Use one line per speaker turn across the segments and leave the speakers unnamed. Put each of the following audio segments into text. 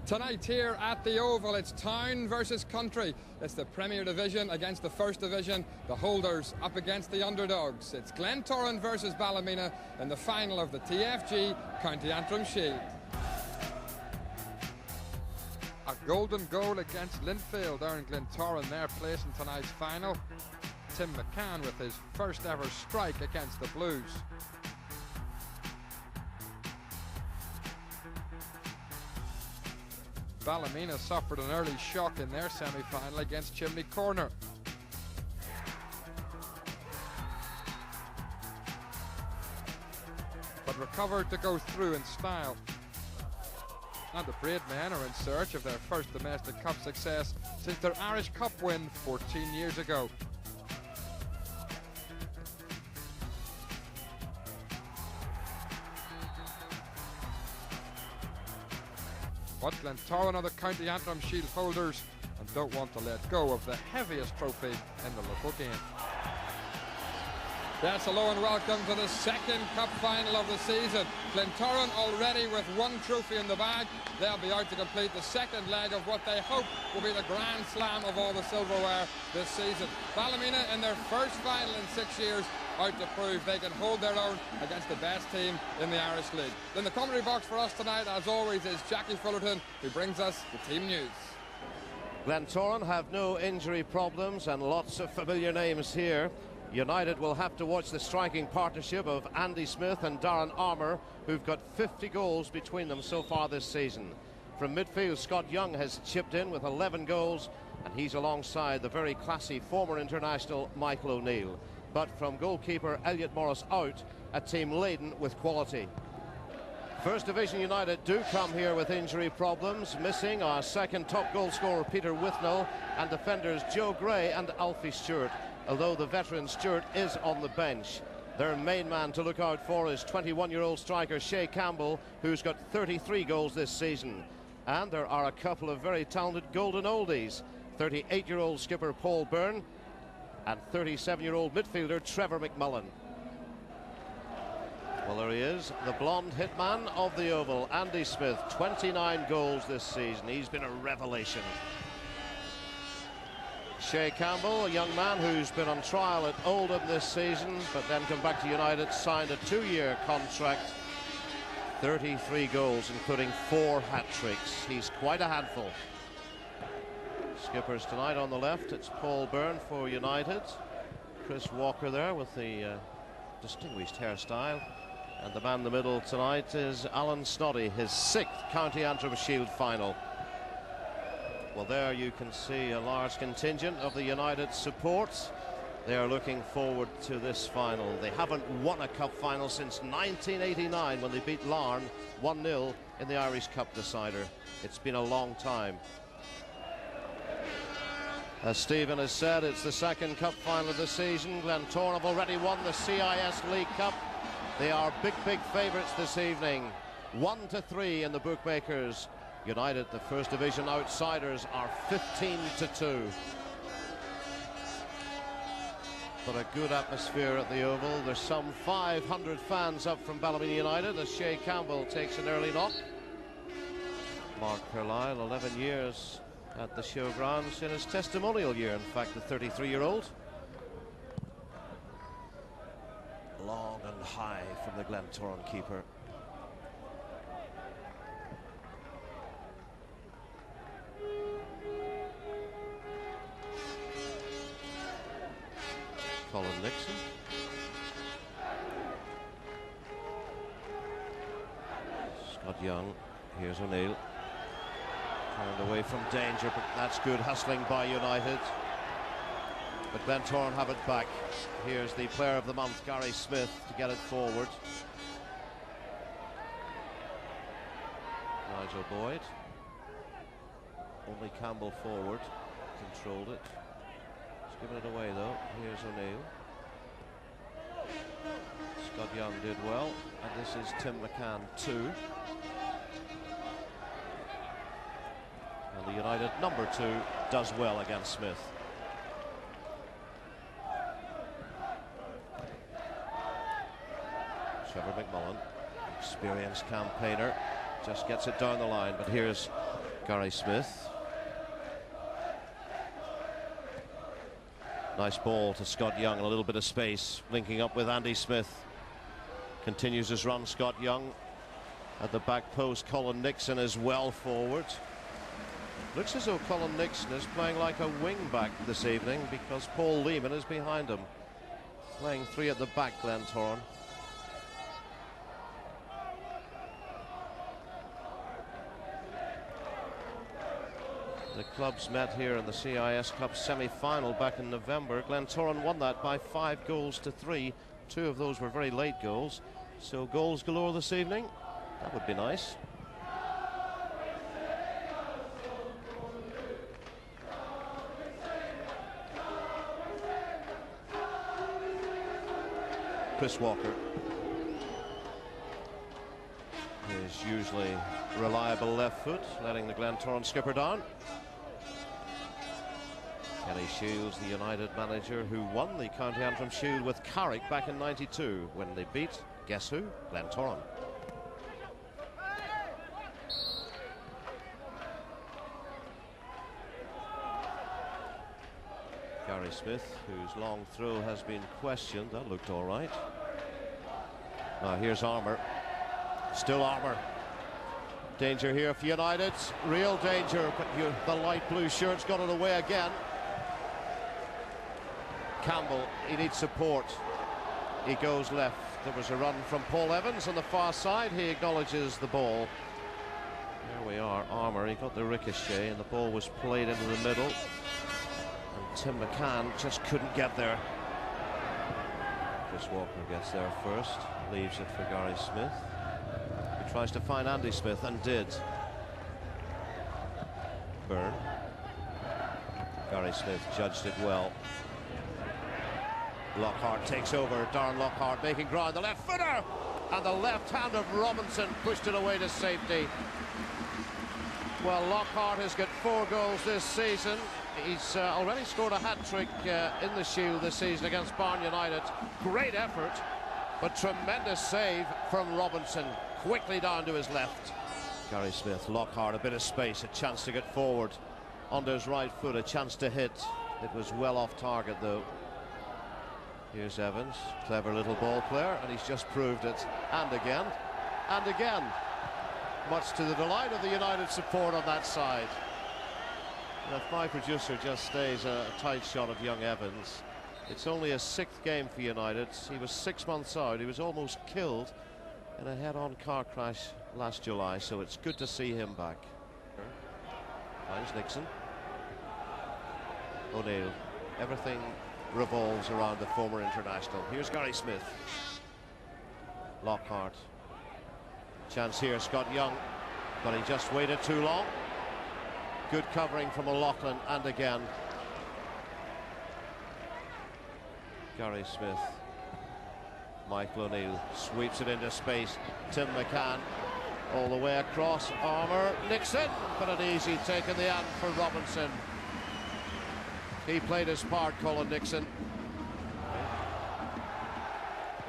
Tonight here at the Oval, it's town versus country. It's the Premier Division against the First Division, the holders up against the underdogs. It's Glentoran versus Ballymena in the final of the TFG County Antrim Shield. A golden goal against Linfield there in Glentoran, their place in tonight's final. Tim McCann with his first ever strike against the Blues. Ballymena suffered an early shock in their semi-final against Chimney Corner. But recovered to go through in style. And the Braidmen are in search of their first domestic cup success since their Irish Cup win 14 years ago. But Glentoran are the County Antrim Shield holders and don't want to let go of the heaviest trophy in the local game. Yes, hello and welcome to the second cup final of the season. Glentoran already with one trophy in the bag. They'll be out to complete the second leg of what they hope will be the grand slam of all the silverware this season. Ballymena in their first final in 6 years, out to prove they can hold their own against the best team in the Irish League. In the commentary box for us tonight, as always, is Jackie Fullerton, who brings us the team news.
Glentoran have no injury problems and lots of familiar names here. United will have to watch the striking partnership of Andy Smith and Darren Armour, who've got 50 goals between them so far this season. From midfield, Scott Young has chipped in with 11 goals, and he's alongside the very classy former international Michael O'Neill. But from goalkeeper Elliot Morris out, a team laden with quality. First Division United do come here with injury problems, missing our second top goal scorer Peter Withnell and defenders Joe Gray and Alfie Stewart, although the veteran Stewart is on the bench. Their main man to look out for is 21-year-old striker Shay Campbell, who's got 33 goals this season. And there are a couple of very talented golden oldies, 38-year-old skipper Paul Byrne and 37-year-old midfielder Trevor McMullen. Well, there he is, the blonde hitman of the Oval, Andy Smith, 29 goals this season. He's been a revelation. Shay Campbell, a young man who's been on trial at Oldham this season, but then come back to United, signed a 2-year contract, 33 goals, including 4 hat-tricks. He's quite a handful. Skippers tonight on the left, it's Paul Byrne for United. Chris Walker there with the distinguished hairstyle. And the man in the middle tonight is Alan Snoddy, his 6th County Antrim Shield final. Well, there you can see a large contingent of the United supports. They are looking forward to this final. They haven't won a cup final since 1989 when they beat Larne 1-0 in the Irish Cup decider. It's been a long time. As Stephen has said, it's the second cup final of the season. Glentoran have already won the CIS League Cup. They are big favourites this evening. 1-3 in the bookmakers. United, the First Division outsiders, are 15-2. But a good atmosphere at the Oval. There's some 500 fans up from Ballymena United as Shay Campbell takes an early knock. Mark Carlisle, 11 years at the showgrounds in his testimonial year, in fact, the 33-year-old. Long and high from the Glentoran keeper. Colin Nixon. Scott Young. Here's O'Neill. Turned away from danger, but that's good hustling by United. But Glentoran have it back. Here's the player of the month, Gary Smith, to get it forward. Nigel Boyd. Only Campbell forward. Controlled it. Giving it away though. Here's O'Neill. Scott Young did well, and this is Tim McCann 2. And the United number 2 does well against Smith. Trevor McMullen, experienced campaigner, just gets it down the line, but here's Gary Smith. Nice ball to Scott Young, a little bit of space, linking up with Andy Smith. Continues his run, Scott Young. At the back post, Colin Nixon is well forward. Looks as though Colin Nixon is playing like a wing back this evening because Paul Lehman is behind him. Playing three at the back, Glentoran. The clubs met here in the CIS Cup semi-final back in November. Glentoran won that by 5 goals to 3. 2 of those were very late goals. So goals galore this evening. That would be nice. Chris Walker. His usually reliable left foot, letting the Glentoran skipper down. Kenny Shields, the United manager who won the County Antrim Shield with Carrick back in '92 when they beat, guess who? Glentoran. Gary Smith, whose long throw has been questioned. That looked all right. Now here's Armour. Still Armour. Danger here for United. Real danger, but the light blue shirts got it away again. Campbell, he needs support. He goes left. There was a run from Paul Evans on the far side. He acknowledges the ball. There we are. Armour, he got the ricochet and the ball was played into the middle. And Tim McCann just couldn't get there. Chris Walker gets there first. Leaves it for Gary Smith. He tries to find Andy Smith and did. Byrne. Gary Smith judged it well. Lockhart takes over. Darren Lockhart making ground. The left footer and the left hand of Robinson pushed it away to safety. Well, Lockhart has got 4 goals this season. He's already scored a hat-trick in the Shield this season against Barn United. Great effort, but tremendous save from Robinson. Quickly down to his left. Gary Smith, Lockhart, a bit of space, a chance to get forward. On his right foot, a chance to hit. It was well off target, though. Here's Evans, clever little ball player, and he's just proved it. And again, and again. Much to the delight of the United support on that side. And if my producer just stays a tight shot of young Evans, it's only a 6th game for United. He was 6 months out. He was almost killed in a head-on car crash last July, so it's good to see him back. Finds Nixon. O'Neill. Everything revolves around the former international. Here's Gary Smith. Lockhart. Chance here, Scott Young, but he just waited too long. Good covering from O'Loughlin, and again. Gary Smith. Michael O'Neill sweeps it into space. Tim McCann all the way across. Armour, Nixon, but an easy take in the end for Robinson. He played his part, Colin Nixon.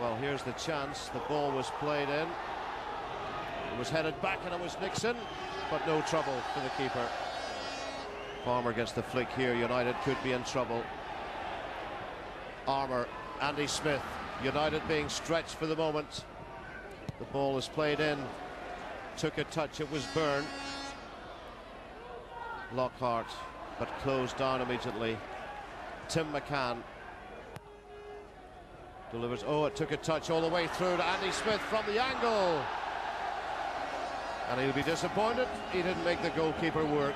Well, here's the chance. The ball was played in. It was headed back and it was Nixon, but no trouble for the keeper. Palmer gets the flick here. United could be in trouble. Armour, Andy Smith. United being stretched for the moment. The ball is played in. Took a touch. It was Byrne. Lockhart, but closed down immediately. Tim McCann delivers. Oh, it took a touch all the way through to Andy Smith from the angle. And he'll be disappointed he didn't make the goalkeeper work.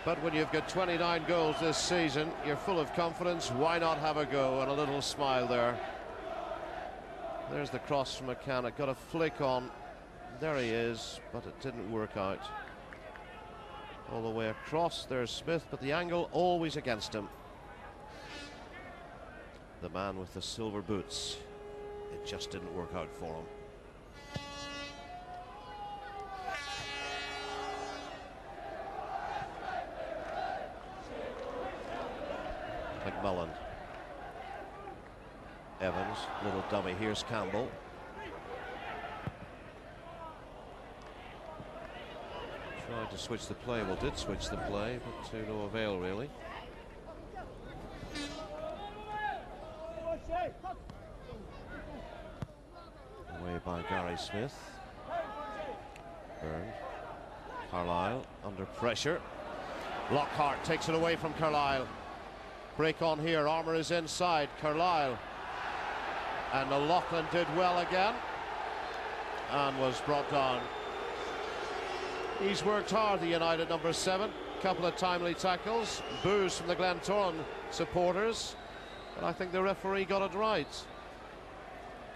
But when you've got 29 goals this season, you're full of confidence. Why not have a go? And a little smile there. There's the cross from McCann. It got a flick on. There he is, but it didn't work out. All the way across, there's Smith, but the angle always against him. The man with the silver boots. It just didn't work out for him. McMullen. Evans, little dummy. Here's Campbell. Tried to switch the play, well, did switch the play, but to no avail, really. Away by Gary Smith. Byrne. Carlisle under pressure. Lockhart takes it away from Carlisle. Break on here. Armour is inside. Carlisle. And O'Loughlin did well again and was brought down. He's worked hard, the United number 7. Couple of timely tackles. Boos from the Glentoran supporters. But I think the referee got it right.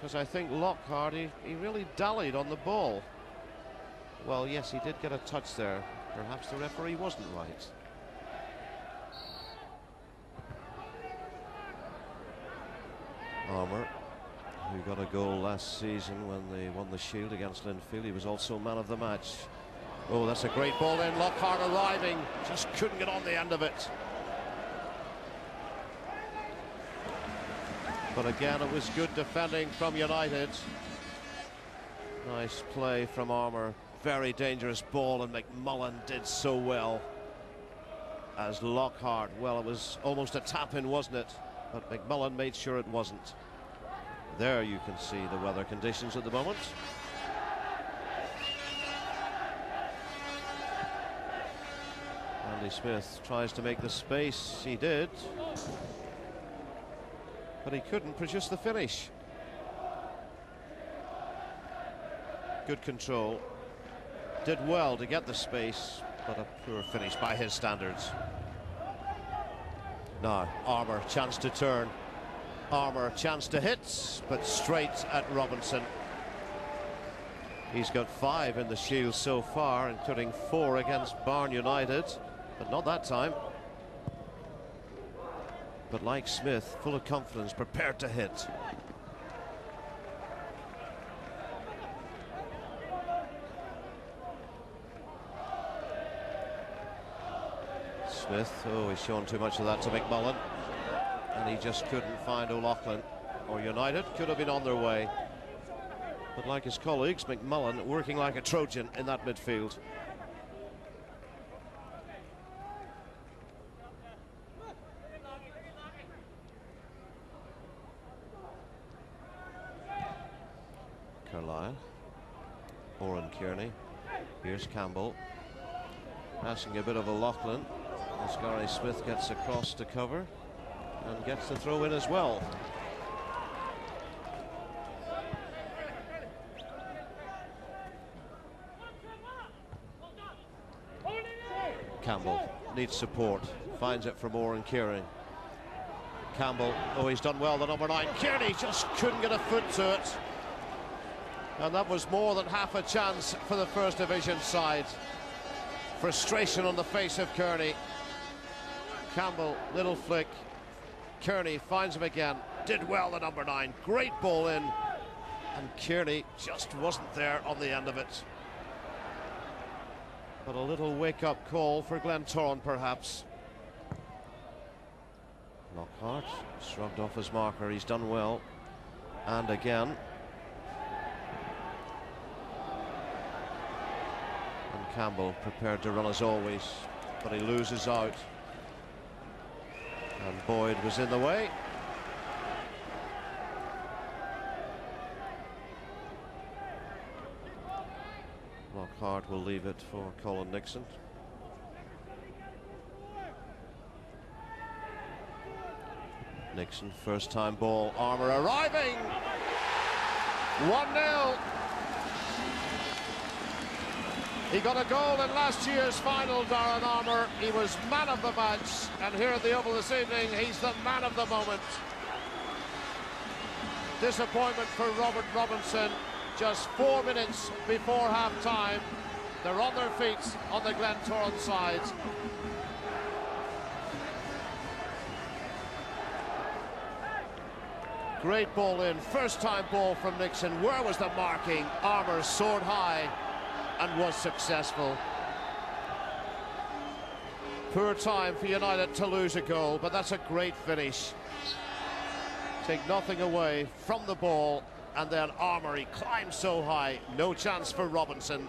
Because I think Lockhart, he really dallied on the ball. Well, yes, he did get a touch there. Perhaps the referee wasn't right. Armour, who got a goal last season when they won the Shield against Linfield. He was also man of the match. Oh, that's a great ball in. Lockhart arriving, just couldn't get on the end of it. But again, it was good defending from United. Nice play from Armour. Very dangerous ball, and McMullen did so well. As Lockhart, well, it was almost a tap-in, wasn't it? But McMullen made sure it wasn't. There you can see the weather conditions at the moment. Andy Smith tries to make the space. He did. But he couldn't produce the finish. Good control. Did well to get the space, but a poor finish by his standards. Now, Armour, chance to turn. Armour, chance to hit, but straight at Robinson. He's got 5 in the Shield so far, including 4 against Barn United, but not that time. But like Smith, full of confidence, prepared to hit. Smith, oh, he's shown too much of that to McMullen, and he just couldn't find O'Loughlin, or United could have been on their way. But like his colleagues, McMullen working like a Trojan in that midfield. Carlisle, Oran Kearney, here's Campbell, passing a bit of O'Loughlin as Gary Smith gets across to cover and gets the throw in as well. Campbell needs support, finds it from Oran Kearney. Campbell, oh, he's done well, the number 9. Kearney just couldn't get a foot to it. And that was more than half a chance for the First Division side. Frustration on the face of Kearney. Campbell, little flick. Kearney finds him again. Did well, the number 9. Great ball in. And Kearney just wasn't there on the end of it. But a little wake-up call for Glentoran, perhaps. Lockhart shrugged off his marker. He's done well. And again. Campbell prepared to run as always, but he loses out. And Boyd was in the way. Lockhart will leave it for Colin Nixon. Nixon, first time ball. Armour arriving. 1-0. He got a goal in last year's final, Darren Armour. He was man of the match, and here at the Oval this evening, he's the man of the moment. Disappointment for Robert Robinson. Just 4 minutes before half-time. They're on their feet on the Glentoran side. Great ball in, first-time ball from Nixon. Where was the marking? Armour soared high and was successful. Poor time for United to lose a goal, but that's a great finish. Take nothing away from the ball, and then Armour, he climbs so high, no chance for Robinson.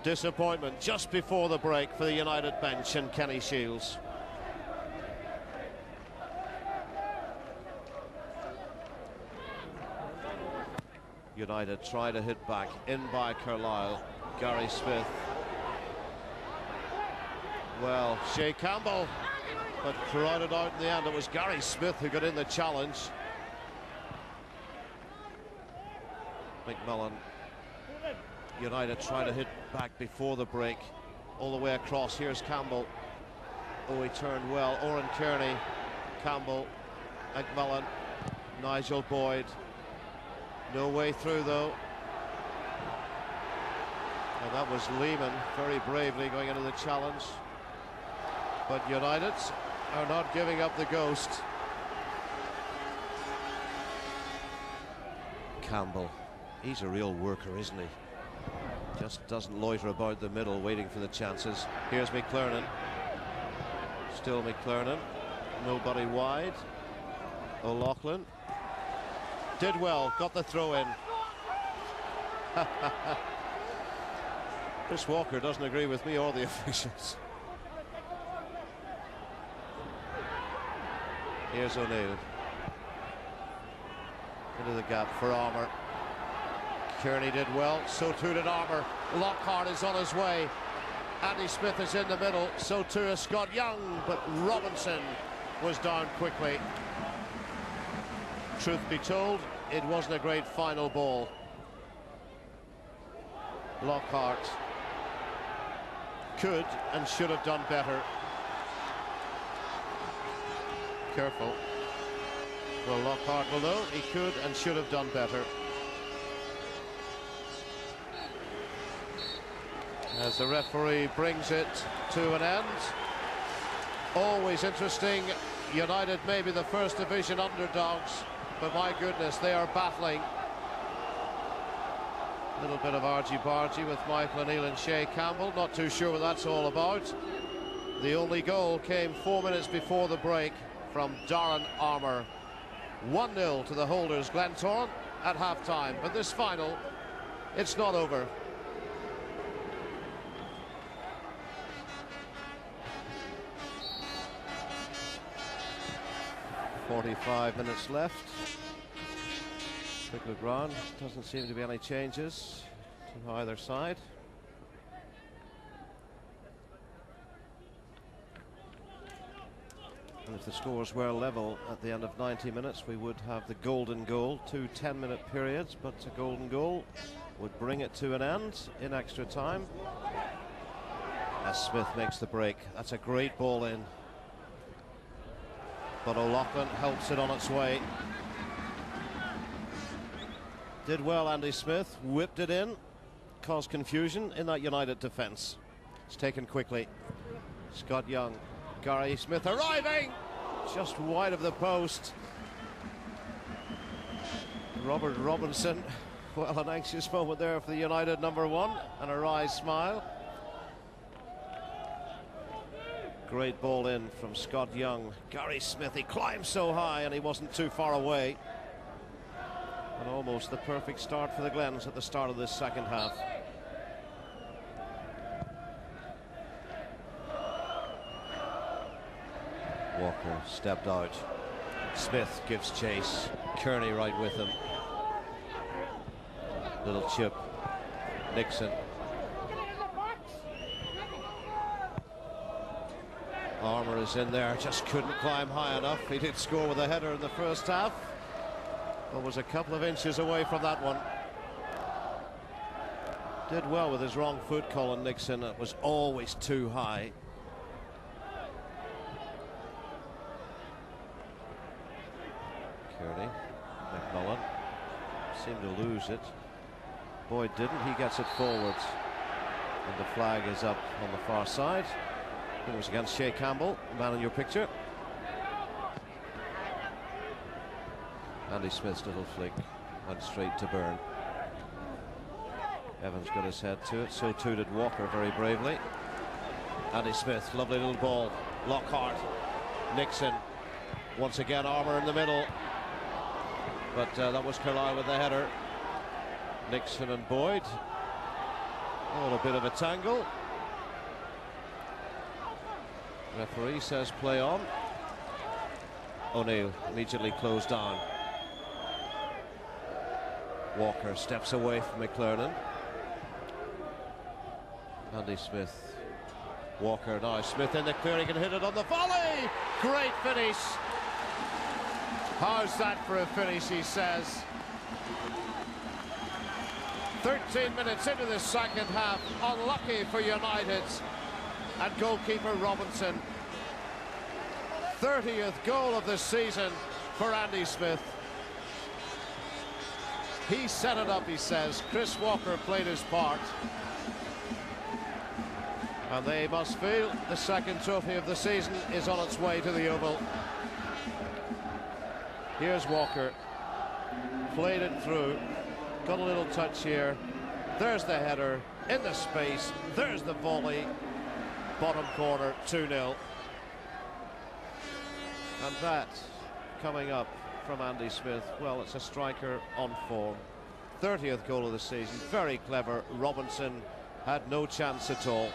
Disappointment just before the break for the United bench and Kenny Shields. United try to hit back, in by Carlisle. Gary Smith. Well, Shea Campbell, but crowded out in the end. It was Gary Smith who got in the challenge. McMillan. United try to hit back before the break. All the way across. Here's Campbell. Oh, he turned well. Oran Kearney. Campbell. McMillan. Nigel Boyd. No way through though. And that was Lehman very bravely going into the challenge. But United are not giving up the ghost. Campbell, he's a real worker, isn't he? Just doesn't loiter about the middle waiting for the chances. Here's McClernand. Still McClernand. Nobody wide. O'Loughlin. Did well, got the throw in. Chris Walker doesn't agree with me or the officials. Here's O'Neill. Into the gap for Armour. Kearney did well, so too did Armour. Lockhart is on his way. Andy Smith is in the middle, so too is Scott Young, but Robinson was down quickly. Truth be told, it wasn't a great final ball. Lockhart could and should have done better. Careful. Well, Lockhart will know he could and should have done better. As the referee brings it to an end. Always interesting. United may be the first division underdogs, but my goodness, they are battling. A little bit of argy-bargy with Michael O'Neill and Shea Campbell. Not too sure what that's all about. The only goal came 4 minutes before the break from Darren Armour. 1-0 to the holders, Glentoran, at half-time. But this final, it's not over. .45 minutes left. Quick look round. Doesn't seem to be any changes to either side. And if the scores were level at the end of 90 minutes, we would have the golden goal. 2 10-minute periods, but a golden goal would bring it to an end in extra time. As Smith makes the break. That's a great ball in. But O'Loughlin helps it on its way. Did well, Andy Smith. Whipped it in. Caused confusion in that United defence. It's taken quickly. Scott Young. Gary Smith arriving! Just wide of the post. Robert Robinson. Well, an anxious moment there for the United #1. And a wry smile. Great ball in from Scott Young. Gary Smith, he climbed so high and he wasn't too far away. And almost the perfect start for the Glens at the start of this second half. Walker stepped out. Smith gives chase. Kearney right with him. Little chip. Nixon. Armour is in there, just couldn't climb high enough. He did score with a header in the first half, but was a couple of inches away from that one. Did well with his wrong foot, Colin Nixon. It was always too high. Kearney, McMillan seemed to lose it. Boyd didn't, he gets it forwards. And the flag is up on the far side. It was against Shea Campbell, man in your picture. Andy Smith's little flick went straight to Byrne. Evans got his head to it, so too did Walker very bravely. Andy Smith, lovely little ball. Lockhart, Nixon. Once again, Armour in the middle. But that was Carlisle with the header. Nixon and Boyd. Oh, a bit of a tangle. Referee says play on. O'Neill immediately closed down. Walker steps away from McClernand. Andy Smith. Walker now. Smith in the clear. He can hit it on the volley. Great finish. How's that for a finish, he says. 13 minutes into the second half. Unlucky for United. And goalkeeper Robinson. 30th goal of the season for Andy Smith. He set it up, he says. Chris Walker played his part. And they must feel the second trophy of the season is on its way to the Oval. Here's Walker. Played it through. Got a little touch here. There's the header in the space. There's the volley. Bottom corner, 2-0. And that coming up from Andy Smith. Well, it's a striker on form. 30th goal of the season. Very clever. Robinson had no chance at all.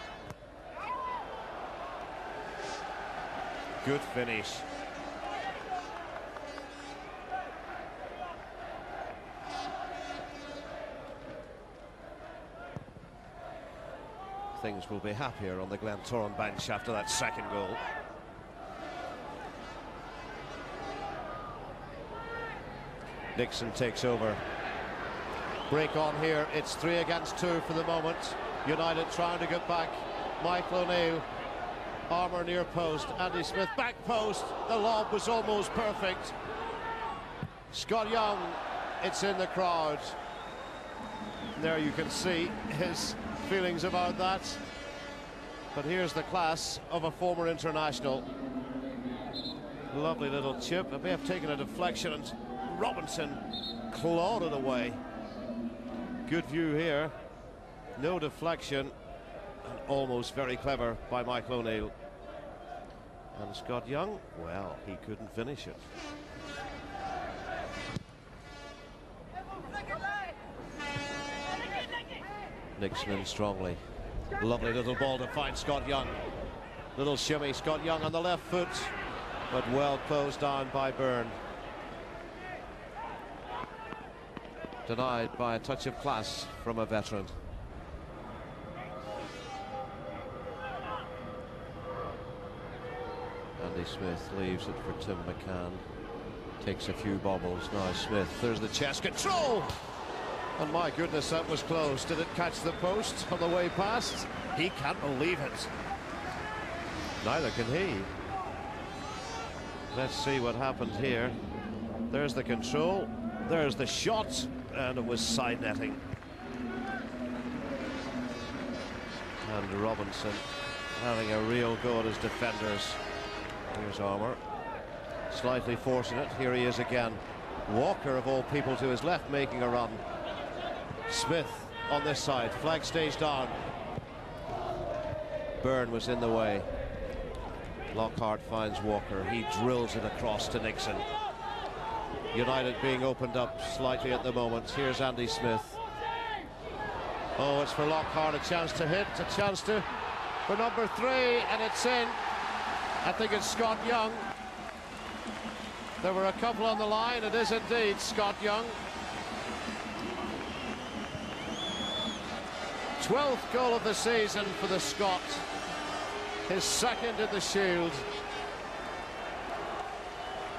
Good finish. Things will be happier on the Glentoran bench after that second goal. Nixon takes over. Break on here. It's 3 against 2 for the moment. United trying to get back. Michael O'Neill. Armour near post. Andy Smith back post. The lob was almost perfect. Scott Young. It's in the crowd. There you can see his feelings about that. But here's the class of a former international. Lovely little chip. It may have taken a deflection and Robinson clawed it away. Good view here. No deflection. And almost very clever by Michael O'Neill. And Scott Young, well, he couldn't finish it. Nixon in strongly. Lovely little ball to find Scott Young. Little shimmy, Scott Young on the left foot, but well closed down by Byrne. Denied by a touch of class from a veteran. Andy Smith leaves it for Tim McCann. Takes a few bobbles. Now Smith, there's the chest control. And my goodness, that was close. Did it catch the post on the way past? He can't believe it. Neither can he. Let's see what happened here. There's the control. There's the shot. And it was side netting. And Robinson having a real go at his defenders. Here's Armour. Slightly forcing it. Here he is again. Walker, of all people, to his left, making a run. Smith on this side. Flag stays down. Byrne was in the way. Lockhart finds Walker. He drills it across to Nixon. United being opened up slightly at the moment. Here's Andy Smith. Oh, it's for Lockhart. A chance to hit. A chance to for number 3. And it's in. I think it's Scott Young. There were a couple on the line. It is indeed Scott Young. 12th goal of the season for the Scot. His second in the Shield.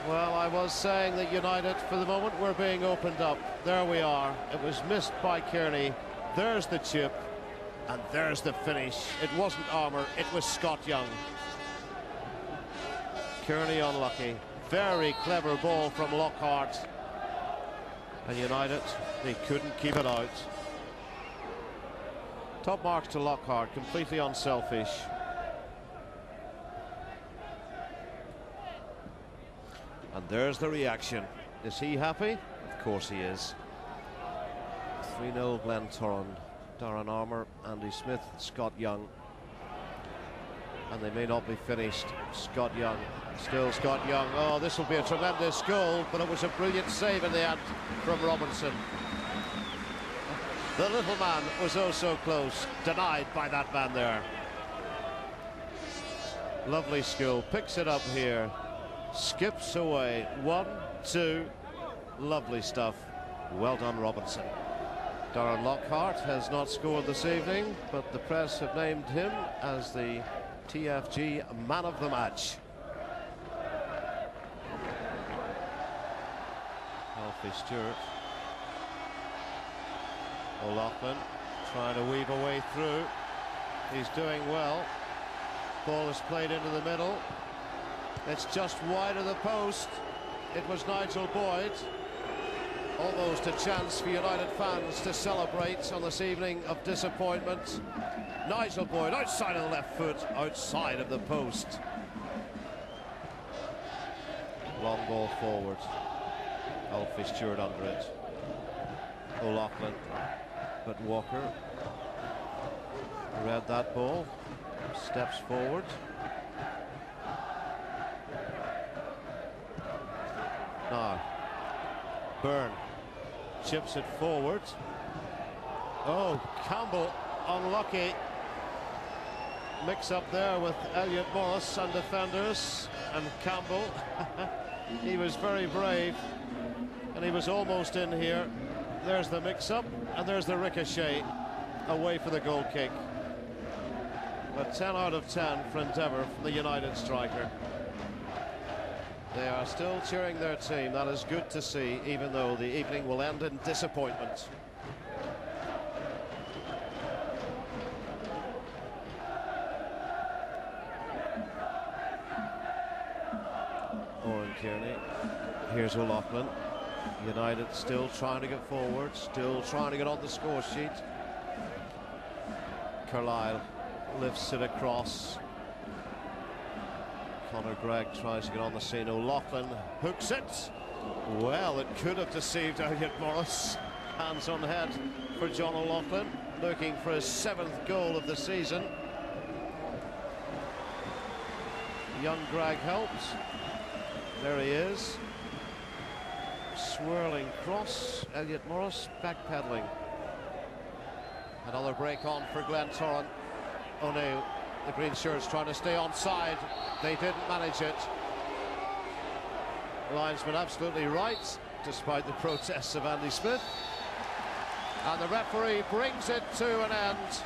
Well, I was saying that United, for the moment, were being opened up. There we are. It was missed by Kearney. There's the chip. And there's the finish. It wasn't Armour. It was Scott Young. Kearney unlucky. Very clever ball from Lockhart. And United, they couldn't keep it out. Top marks to Lockhart, completely unselfish. And there's the reaction. Is he happy? Of course he is. 3-0 Glentoran. Darren Armour, Andy Smith, Scott Young. And they may not be finished. Scott Young. Still Scott Young. Oh, this will be a tremendous goal, but it was a brilliant save in the end from Robinson. The little man was oh so close, denied by that man there. Lovely skill, picks it up here, skips away, 1, 2, lovely stuff. Well done, Robinson. Darren Lockhart has not scored this evening, but the press have named him as the TFG man of the match. Alfie Stewart. O'Loughlin trying to weave a way through. He's doing well. Ball is played into the middle. It's just wide of the post. It was Nigel Boyd. Almost a chance for United fans to celebrate on this evening of disappointment. Nigel Boyd outside of the left foot, outside of the post. Long ball forward. Alfie Stewart under it. O'Loughlin, but Walker read that ball, steps forward. Now, Byrne chips it forward. Oh, Campbell unlucky. Mix up there with Elliot Morris and defenders, and Campbell. He was very brave, and he was almost in here. There's the mix-up, and there's the ricochet away for the goal kick. A 10 out of 10 for endeavour from the United striker. They are still cheering their team. That is good to see, even though the evening will end in disappointment. Oren Kearney. Here's O'Loughlin. United still trying to get forward, still trying to get on the score sheet. Carlisle lifts it across. Conor Gregg tries to get on the scene. O'Loughlin hooks it. Well, it could have deceived Elliot Morris. Hands on head for John O'Loughlin, looking for his 7th goal of the season. Young Gregg helps. There he is. Swirling cross. Elliot Morris backpedaling. Another break on for Glentoran. O'Neill, the green shirts, trying to stay onside. They didn't manage it. Linesman absolutely right, despite the protests of Andy Smith. And the referee brings it to an end.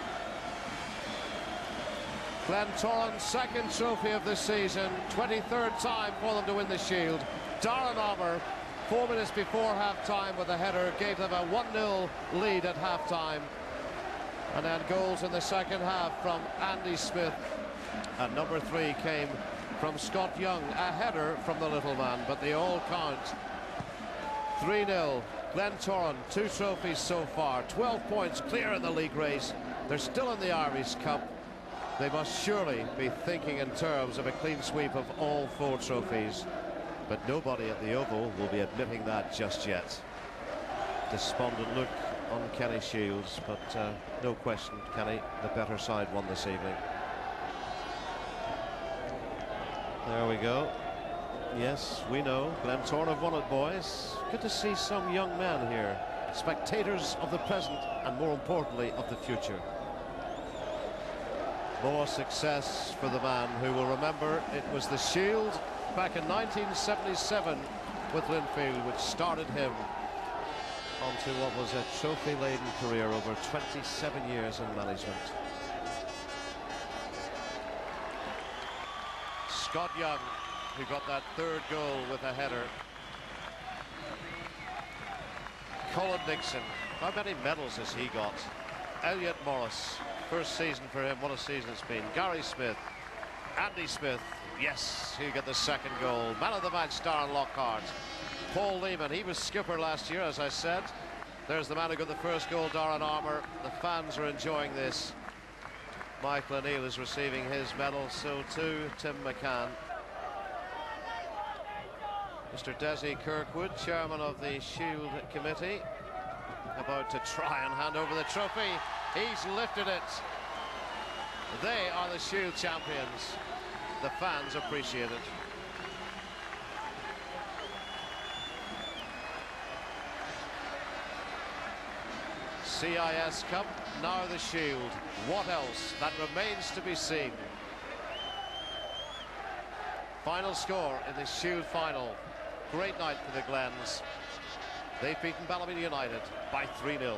Glentoran's 2nd trophy of the season, 23rd time for them to win the Shield. Darren Armour, 4 minutes before half-time with a header, gave them a 1-0 lead at half-time. And then goals in the second half from Andy Smith. And number 3 came from Scott Young, a header from the little man, but they all count. 3-0, Glentoran, 2 trophies so far, 12 points clear in the league race. They're still in the Irish Cup. They must surely be thinking in terms of a clean sweep of all 4 trophies. But nobody at the Oval will be admitting that just yet. Despondent look on Kenny Shields, but no question, Kenny, the better side won this evening. There we go. Yes, we know. Glentoran have won it, boys. Good to see some young men here. Spectators of the present and, more importantly, of the future. More success for the man who will remember it was the Shield back in 1977 with Linfield which started him onto what was a trophy-laden career over 27 years in management. Scott Young, who got that 3rd goal with a header. Colin Nixon, how many medals has he got? Elliot Morris, 1st season for him, what a season it's been. Gary Smith, Andy Smith, yes, he got the 2nd goal. Man of the match, Darren Lockhart. Paul Lehman, he was skipper last year, as I said. There's the man who got the 1st goal, Darren Armour. The fans are enjoying this. Michael O'Neill is receiving his medal, so too Tim McCann. Mr. Desi Kirkwood, chairman of the Shield Committee, about to try and hand over the trophy. He's lifted it. They are the Shield champions. The fans appreciate it. CIS Cup, now the Shield. What else? That remains to be seen. Final score in the Shield final. Great night for the Glens. They've beaten Ballymena United by 3-0.